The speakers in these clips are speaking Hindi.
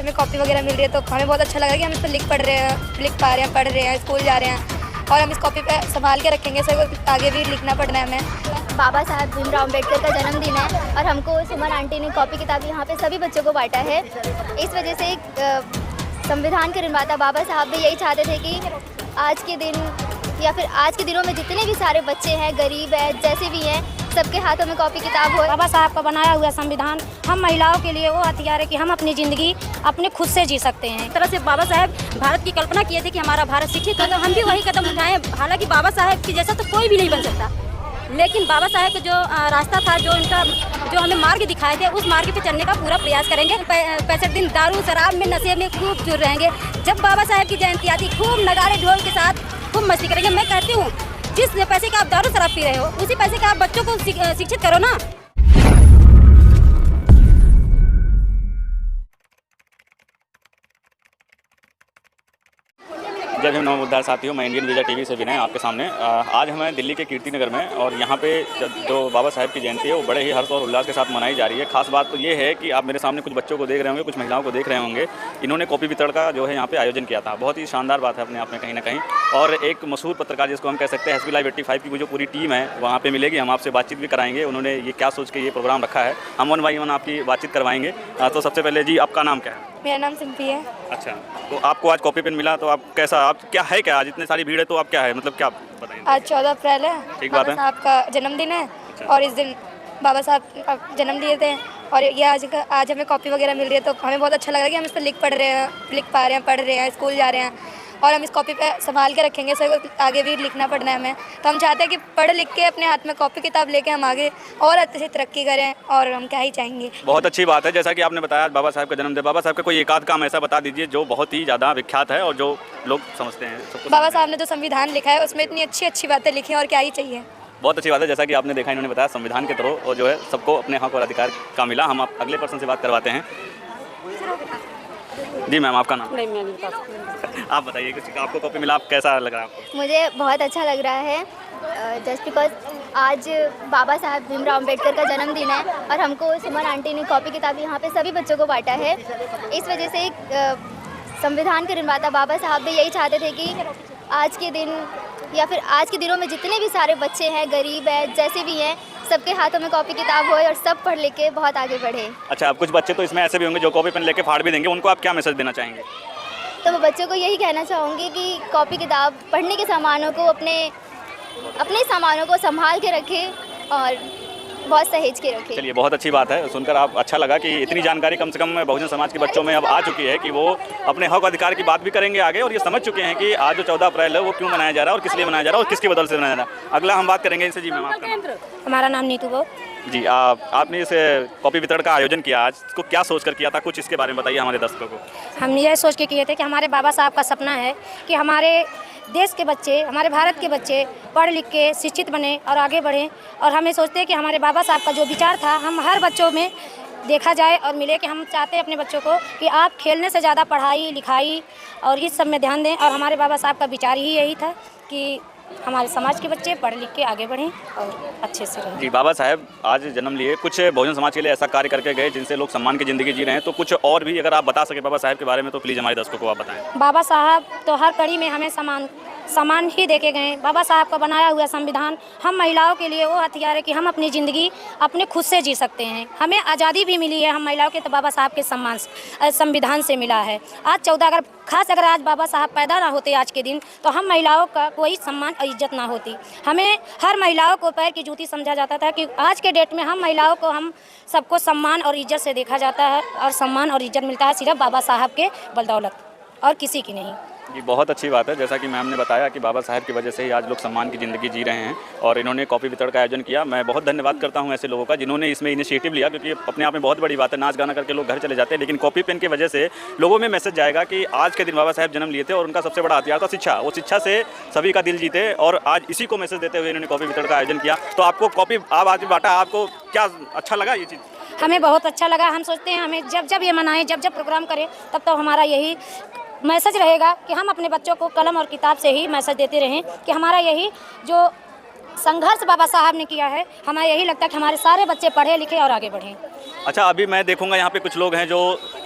में कॉपी वगैरह मिल रही है तो हमें बहुत अच्छा लग रहा है कि हम इस पर लिख पा रहे हैं, पढ़ रहे हैं, स्कूल जा रहे हैं और हम इस कॉपी पे संभाल के रखेंगे। सर आगे भी लिखना पड़ना है हमें। बाबा साहब भीमराव अम्बेडकर का जन्मदिन है और हमको सुमन आंटी ने कॉपी किताब यहाँ पे सभी बच्चों को बांटा है। इस वजह से संविधान के निर्माता बाबा साहब भी यही चाहते थे कि आज के दिन या फिर आज के दिनों में जितने भी सारे बच्चे हैं, गरीब है, जैसे भी हैं, सबके हाथों में कॉपी किताब हो। बाबा साहब का बनाया हुआ संविधान हम महिलाओं के लिए वो हथियार है कि हम अपनी ज़िंदगी अपने खुद से जी सकते हैं। इस तरह से बाबा साहब भारत की कल्पना किए थे कि हमारा भारत शिक्षित हो, तो हम भी वही कदम उठाएं। हालांकि बाबा साहब की जैसा तो कोई भी नहीं बन सकता, लेकिन बाबा साहब का जो रास्ता था, जो हमें मार्ग दिखाए थे, उस मार्ग पे चलने का पूरा प्रयास करेंगे। 65 दिन दारू शराब में नशे में खूब जुड़ रहेंगे। जब बाबा साहब की जयंती आती, खूब नगाड़े ढोल के साथ खूब मस्ती करेंगे। मैं कहती हूँ जिस पैसे का आप दारू शराब पी रहे हो, उसी पैसे का आप बच्चों को शिक्षित करो ना। जय भीम नमोबुद्धाय साथियों, मैं इंडियन वीज़ा टीवी से विनय आपके सामने। आज हमें दिल्ली के कीर्ति नगर में और यहाँ पे जो बाबा साहब की जयंती है वो बड़े ही हर्ष और उल्लास के साथ मनाई जा रही है। खास बात तो ये है कि आप मेरे सामने कुछ बच्चों को देख रहे होंगे, कुछ महिलाओं को देख रहे होंगे। इन्होंने कॉपी वितरण का जो है यहाँ पे आयोजन किया था। बहुत ही शानदार बात है अपने आप में कहीं ना कहीं। और एक मशहूर पत्रकार जिसको हम कह सकते हैं SB Live 85 की जो पूरी टीम है वहाँ पर मिलेगी। हम आपसे बातचीत भी कराएंगे उन्होंने ये क्या सोच के ये प्रोग्राम रखा है। हम वन बाई वन आपकी बातचीत करवाएंगे। तो सबसे पहले जी, आपका नाम क्या है? मेरा नाम सिंपी है। अच्छा, तो आपको आज कॉपी पेन मिला तो आप कैसा, आप क्या है, क्या आज इतने सारी भीड़ है तो आप क्या है, मतलब क्या बताएंगे? आज 14 अप्रैल है, ठीक बात बाबा है। साहब का जन्मदिन है। अच्छा। और इस दिन बाबा साहब जन्म लिए थे और ये आज हमें कॉपी वगैरह मिल रही है तो हमें बहुत अच्छा लग रहा है कि हम इस पर लिख पा रहे हैं, पढ़ रहे हैं, स्कूल जा रहे हैं और हम इस कॉपी पे संभाल के रखेंगे। सर आगे भी लिखना पड़ना है हमें, तो हम चाहते हैं कि पढ़ लिख के अपने हाथ में कॉपी किताब लेके हम आगे और अच्छे से तरक्की करें और हम क्या ही चाहेंगे। बहुत अच्छी बात है। जैसा कि आपने बताया बाबा साहब का जन्मदिन, बाबा साहब का कोई एक आध काम ऐसा बता दीजिए जो बहुत ही ज़्यादा विख्यात है और जो लोग समझते हैं। बाबा साहब ने जो संविधान लिखा है उसमें इतनी अच्छी अच्छी बातें लिखी हैं और क्या ही चाहिए। बहुत अच्छी बात है। जैसा कि आपने देखा, इन्होंने बताया संविधान के थ्रू और जो है सबको अपने हक और अधिकार का मिला। हम आप अगले पर्सन से बात करवाते हैं। जी मैम, आपका नाम? नहीं, मैं आप बताइए कुछ, आपको कॉपी मिला, आप कैसा लग रहा है आपको? मुझे बहुत अच्छा लग रहा है जस्ट बिकॉज आज बाबा साहब भीमराव अम्बेडकर का जन्मदिन है और हमको सुमन आंटी ने कॉपी किताब यहाँ पे सभी बच्चों को बांटा है। इस वजह से संविधान के निर्माता बाबा साहब भी यही चाहते थे कि आज के दिन या फिर आज के दिनों में जितने भी सारे बच्चे हैं, गरीब है, जैसे भी हैं, सबके हाथों में कॉपी किताब होए और सब पढ़ लिख के बहुत आगे बढ़े। अच्छा, अब कुछ बच्चे तो इसमें ऐसे भी होंगे जो कॉपी पेन लेके फाड़ भी देंगे, उनको आप क्या मैसेज देना चाहेंगे? तो मैं बच्चों को यही कहना चाहूँगी कि कॉपी किताब, पढ़ने के सामानों को अपने सामानों को संभाल के रखें और बहुत सहेज के रखें। चलिए, बहुत अच्छी बात है। सुनकर आप अच्छा लगा कि इतनी जानकारी कम से कम बहुजन समाज के बच्चों में अब आ चुकी है कि वो अपने हक अधिकार की बात भी करेंगे आगे और ये समझ चुके हैं कि आज जो 14 अप्रैल है वो क्यों मनाया जा रहा है और किस लिए मनाया जा रहा है और किसकी बदौलत से मनाया जा रहा है। अगला हम बात करेंगे इनसे। जी मैम, आपका? हमारा नाम नीतू बो। जी, आपने इस कॉपी वितरण का आयोजन किया, आज को क्या सोच कर किया था, कुछ इसके बारे में बताइए हमारे दर्शकों को। हम ये सोच के किए थे कि हमारे बाबा साहब का सपना है कि हमारे देश के बच्चे, हमारे भारत के बच्चे पढ़ लिख के शिक्षित बने और आगे बढ़ें। और हमें सोचते हैं कि हमारे बाबा साहब का जो विचार था हम हर बच्चों में देखा जाए और मिले कि हम चाहते हैं अपने बच्चों को कि आप खेलने से ज़्यादा पढ़ाई लिखाई और इस सब में ध्यान दें। और हमारे बाबा साहब का विचार ही यही था कि हमारे समाज के बच्चे पढ़ लिख के आगे बढ़ें और अच्छे से रहें। जी, बाबा साहब आज जन्म लिए, कुछ बहुजन समाज के लिए ऐसा कार्य करके गए जिनसे लोग सम्मान की ज़िंदगी जी रहे हैं, तो कुछ और भी अगर आप बता सके बाबा साहब के बारे में तो प्लीज़ हमारे दर्शकों को आप बताएं। बाबा साहब तो हर कड़ी में हमें सामान ही देके गए। बाबा साहब का बनाया हुआ संविधान हम महिलाओं के लिए वो हथियार है कि हम अपनी ज़िंदगी अपने खुद से जी सकते हैं। हमें आज़ादी भी मिली है हम महिलाओं के तो बाबा साहब के संविधान से मिला है। आज 14 अगर आज बाबा साहब पैदा ना होते आज के दिन तो हम महिलाओं का कोई सम्मान और इज्जत ना होती। हमें हर महिलाओं को पैर की जूती समझा जाता था कि आज के डेट में हम महिलाओं को हम सबको सम्मान और इज्जत से देखा जाता है और सम्मान और इज्जत मिलता है सिर्फ बाबा साहब के बदौलत और किसी की नहीं। ये बहुत अच्छी बात है। जैसा कि मैम ने बताया कि बाबा साहब की वजह से ही आज लोग सम्मान की ज़िंदगी जी रहे हैं और इन्होंने कॉपी वितरण का आयोजन किया। मैं बहुत धन्यवाद करता हूं ऐसे लोगों का जिन्होंने इसमें इनिशिएटिव लिया, क्योंकि अपने आप में बहुत बड़ी बात है। नाच गाना करके लोग घर चले जाते हैं, लेकिन कॉपी पेन की वजह से लोगों में मैसेज जाएगा कि आज के दिन बाबा साहब जन्म लिए थे और उनका सबसे बड़ा हथियार था शिक्षा। वो शिक्षा से सभी का दिल जीते और आज इसी को मैसेज देते हुए इन्होंने कॉपी वितरण का आयोजन किया। तो आपको कॉपी आप आज बांटा, आपको क्या अच्छा लगा ये चीज़? हमें बहुत अच्छा लगा। हम सोचते हैं हमें जब ये मनाएं, जब प्रोग्राम करें, तब तो हमारा यही मैसेज रहेगा कि हम अपने बच्चों को कलम और किताब से ही मैसेज देते रहें कि हमारा यही जो संघर्ष बाबा साहब ने किया है, हमें यही लगता है कि हमारे सारे बच्चे पढ़े लिखे और आगे बढ़ें। अच्छा, अभी मैं देखूंगा यहाँ पे कुछ लोग हैं जो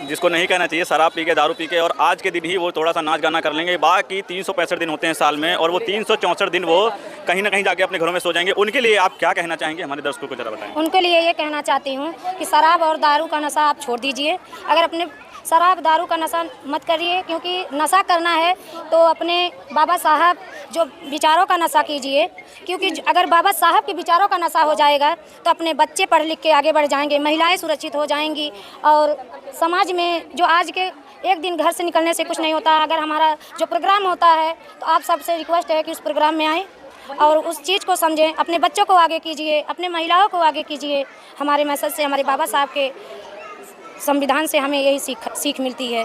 जिसको नहीं कहना चाहिए, शराब पी के, दारू पी के, और आज के दिन ही वो थोड़ा सा नाच गाना कर लेंगे। बाकी 365 दिन होते हैं साल में, और वो 364 दिन वो कहीं ना कहीं जाके अपने घरों में सो जाएंगे। उनके लिए आप क्या कहना चाहेंगे? हमारे दर्शकों को जरा बताएं। उनके लिए ये कहना चाहती हूँ कि शराब और दारू का नशा आप छोड़ दीजिए। अगर अपने शराब दारू का नशा मत करिए, क्योंकि नशा करना है तो अपने बाबा साहब जो विचारों का नशा कीजिए, क्योंकि अगर बाबा साहब के विचारों का नशा हो जाएगा तो अपने बच्चे पढ़ लिख के आगे बढ़ जाएंगे, महिलाएं सुरक्षित हो जाएंगी, और समाज में जो आज के एक दिन घर से निकलने से कुछ नहीं होता। अगर हमारा जो प्रोग्राम होता है तो आप सबसे रिक्वेस्ट है कि उस प्रोग्राम में आएँ और उस चीज़ को समझें, अपने बच्चों को आगे कीजिए, अपने महिलाओं को आगे कीजिए। हमारे मैसेज से, हमारे बाबा साहब के संविधान से हमें यही सीख मिलती है।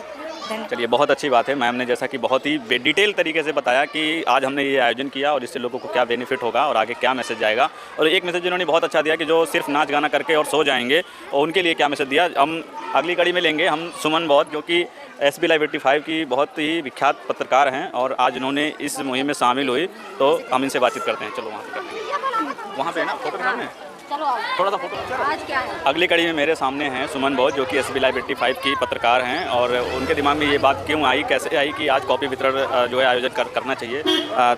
चलिए, बहुत अच्छी बात है। मैम ने जैसा कि बहुत ही डिटेल तरीके से बताया कि आज हमने ये आयोजन किया और इससे लोगों को क्या बेनिफिट होगा और आगे क्या मैसेज जाएगा। और एक मैसेज इन्होंने बहुत अच्छा दिया कि जो सिर्फ नाच गाना करके और सो जाएंगे, और उनके लिए क्या मैसेज दिया। हम अगली कड़ी में लेंगे हम सुमन बौद्ध, जो कि SB Live 85 की बहुत ही विख्यात पत्रकार हैं और आज इन्होंने इस मुहिम में शामिल हुई, तो हम इनसे बातचीत करते हैं। चलो वहाँ पे करते हैं, वहाँ पे ना फोटो के सामने थोड़ा सा फोटो। आज क्या है? अगली कड़ी में मेरे सामने हैं सुमन बौद्ध, जो कि SB Live 85 की पत्रकार हैं, और उनके दिमाग में ये बात क्यों आई, कैसे आई कि आज कॉपी वितरण जो है आयोजन करना चाहिए।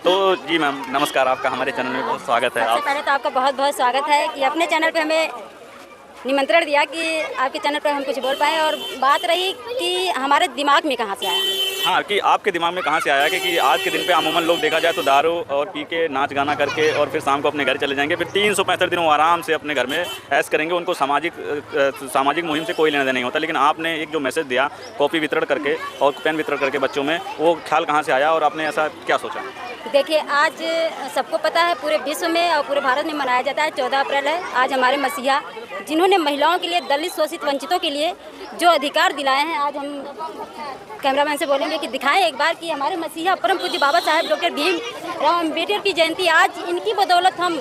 तो जी मैम, नमस्कार, आपका हमारे चैनल में बहुत स्वागत है। सबसे पहले तो आपका बहुत बहुत स्वागत है कि अपने चैनल पे हमें निमंत्रण दिया कि आपके चैनल पर हम कुछ बोल पाएँ। और बात रही कि हमारे दिमाग में कहाँ से आया। हाँ, कि आपके दिमाग में कहाँ से आया कि आज के दिन पे अमूमन लोग देखा जाए तो दारू और पी के नाच गाना करके और फिर शाम को अपने घर चले जाएंगे, फिर 365 दिन वो आराम से अपने घर में ऐश करेंगे, उनको सामाजिक मुहिम से कोई लेना देना नहीं होता। लेकिन आपने एक जो मैसेज दिया कॉपी वितरण करके और पेन वितरण करके बच्चों में, वो ख्याल कहाँ से आया और आपने ऐसा क्या सोचा? देखिए, आज सबको पता है पूरे विश्व में और पूरे भारत में मनाया जाता है 14 अप्रैल है। आज हमारे मसीहा, जिन्होंने महिलाओं के लिए, दलित शोषित वंचितों के लिए जो अधिकार दिलाए हैं, आज हम कैमरामैन से बोलेंगे कि दिखाएं एक बार कि हमारे मसीहा परम पूज्य बाबा साहेब डॉक्टर भीमराव अम्बेडकर की जयंती आज इनकी बदौलत हम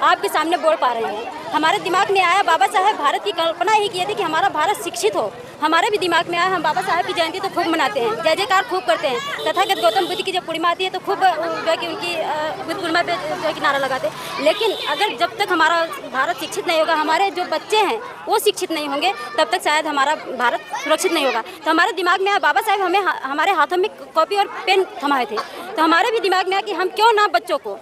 आपके सामने बोल पा रहे हैं। हमारे दिमाग में आया, बाबा साहब भारत की कल्पना ही किए थे कि हमारा भारत शिक्षित हो। हमारे भी दिमाग में आया, हम बाबा साहब की जयंती तो खूब मनाते हैं, जय जयकार खूब करते हैं। तथागत गौतम बुद्ध की जब पूर्णिमा आती है तो खूब जो है कि उनकी बुद्ध पूर्णिमा पे जो है कि नारा लगाते हैं। लेकिन अगर जब तक हमारा भारत शिक्षित नहीं होगा, हमारे जो बच्चे हैं वो शिक्षित नहीं होंगे, तब तक शायद हमारा भारत सुरक्षित नहीं होगा। तो हमारे दिमाग में आया, बाबा साहब हमें हमारे हाथों में कॉपी और पेन थमाए थे, तो हमारे भी दिमाग में आया कि हम क्यों ना बच्चों को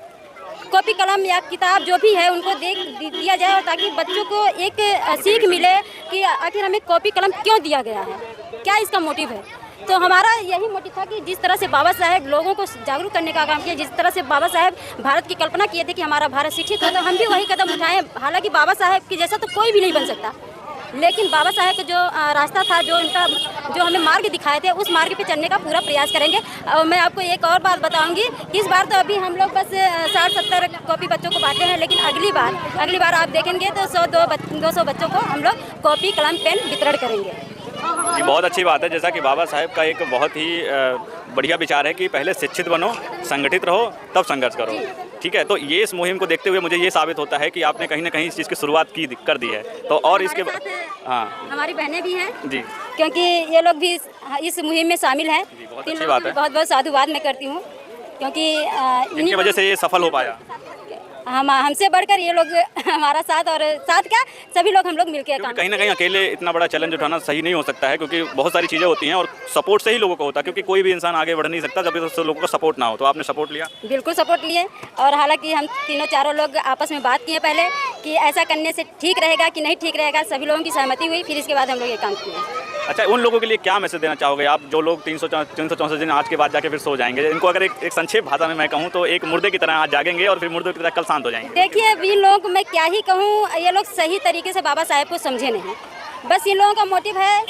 कॉपी कलम या किताब जो भी है उनको दिया जाए, और ताकि बच्चों को एक सीख मिले कि आखिर हमें कॉपी कलम क्यों दिया गया है, क्या इसका मोटिव है। तो हमारा यही मोटिव था कि जिस तरह से बाबा साहेब लोगों को जागरूक करने का काम किया, जिस तरह से बाबा साहेब भारत की कल्पना किए थे कि हमारा भारत शिक्षित हो, तो हम भी वही कदम उठाएं। हालांकि बाबा साहेब के जैसा तो कोई भी नहीं बन सकता, लेकिन बाबा साहेब का जो रास्ता था, जो हमें मार्ग दिखाए थे, उस मार्ग पे चलने का पूरा प्रयास करेंगे। और मैं आपको एक और बात बताऊंगी, इस बार तो अभी हम लोग बस 60-70 कॉपी बच्चों को बांटे हैं, लेकिन अगली बार आप देखेंगे तो 100-200 बच्चों को हम लोग कॉपी कलम पेन वितरण करेंगे। ये बहुत अच्छी बात है। जैसा कि बाबा साहेब का एक बहुत ही बढ़िया विचार है कि पहले शिक्षित बनो, संगठित रहो, तब संघर्ष करो। ठीक है, तो ये इस मुहिम को देखते हुए मुझे ये साबित होता है कि आपने कहीं ना कहीं इस चीज़ की शुरुआत कर दी है। तो और इसके हाँ, हमारी बहनें भी हैं जी, क्योंकि ये लोग भी इस मुहिम में शामिल हैं। बहुत अच्छी बात है। बहुत बहुत साधुवाद मैं करती हूँ, क्योंकि इनकी वजह से ये सफल हो पाया। हमसे बढ़कर ये लोग हमारा साथ, और साथ क्या सभी लोग हम लोग मिलकर काम। कहीं ना कहीं अकेले इतना बड़ा चैलेंज उठाना सही नहीं हो सकता है, क्योंकि बहुत सारी चीज़ें होती हैं और सपोर्ट से ही लोगों को होता है, क्योंकि कोई भी इंसान आगे बढ़ नहीं सकता जब तक लोगों का सपोर्ट ना हो। तो आपने सपोर्ट लिया? बिल्कुल सपोर्ट लिए, और हालांकि हम तीनों-चारों लोग आपस में बात किए पहले कि ऐसा करने से ठीक रहेगा कि नहीं ठीक रहेगा। सभी लोगों की सहमति हुई, फिर इसके बाद हम लोग ये काम किए। अच्छा, उन लोगों के लिए क्या मैसेज देना चाहोगे आप, जो लोग 364 दिन आज के बाद जाके फिर सो जाएंगे? इनको अगर एक संक्षेप भाषा में मैं कहूँ तो एक मुर्दे की तरह आज जागेंगे और फिर मुर्दे की तरह कल शांत हो जाएंगे। देखिए, अभी लोग मैं क्या ही कहूँ, ये लोग सही तरीके से बाबा साहेब को समझे नहीं। बस इन लोगों का मोटिव है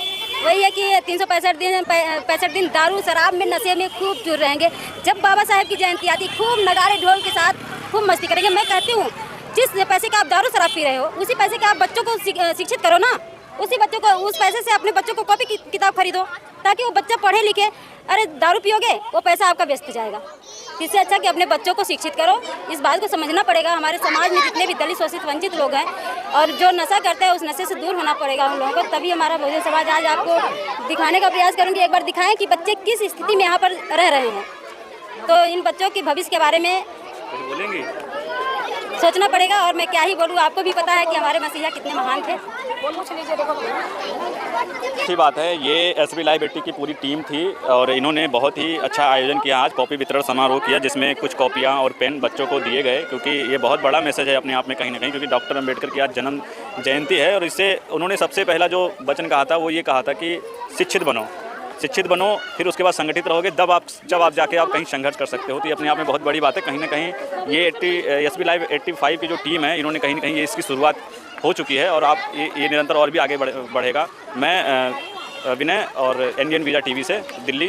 वही है कि 365 दिन दारू शराब में नशे में खूब चूर रहेंगे। जब बाबा साहेब की जयंती आती, खूब नगाड़े ढोल के साथ खूब मस्ती करेंगे। मैं कहती हूँ, जिस पैसे का आप दारू शराब पी रहे हो, उसी पैसे का आप बच्चों को शिक्षित करो ना। उस पैसे से अपने बच्चों को कॉपी किताब खरीदो, ताकि वो बच्चा पढ़े लिखे। अरे दारू पियोगे, वो पैसा आपका व्यस्त हो जाएगा। इससे अच्छा कि अपने बच्चों को शिक्षित करो। इस बात को समझना पड़ेगा, हमारे समाज में जितने भी दलित शोषित वंचित लोग हैं और जो नशा करते हैं, उस नशे से दूर होना पड़ेगा उन लोगों को। तभी हमारा बहुजन समाज आज आपको दिखाने का प्रयास करूँगी। एक बार दिखाएं कि बच्चे किस स्थिति में यहाँ पर रह रहे हैं, तो इन बच्चों के भविष्य के बारे में बोलेंगे। सोचना पड़ेगा। और मैं क्या ही बोलूँ, आपको भी पता है कि हमारे मसीहा कितने महान थे। अच्छी बात है। ये SB लाइव 80 की पूरी टीम थी और इन्होंने बहुत ही अच्छा आयोजन किया। आज कॉपी वितरण समारोह किया जिसमें कुछ कॉपियाँ और पेन बच्चों को दिए गए, क्योंकि ये बहुत बड़ा मैसेज है अपने आप में कहीं ना कहीं, क्योंकि डॉक्टर अम्बेडकर की आज जन्म जयंती है। और इससे उन्होंने सबसे पहला जो वचन कहा था वो ये कहा था कि शिक्षित बनो, फिर उसके बाद संगठित रहोगे, जब आप जाके आप कहीं संघर्ष कर सकते हो। तो ये अपने आप में बहुत बड़ी बात है। कहीं ना कहीं ये SB लाइव 85 की जो टीम है, इन्होंने कहीं ना कहीं ये इसकी शुरुआत हो चुकी है और आप ये निरंतर और भी आगे बढ़ेगा। मैं विनय और इंडियन वीज़ा TV से दिल्ली।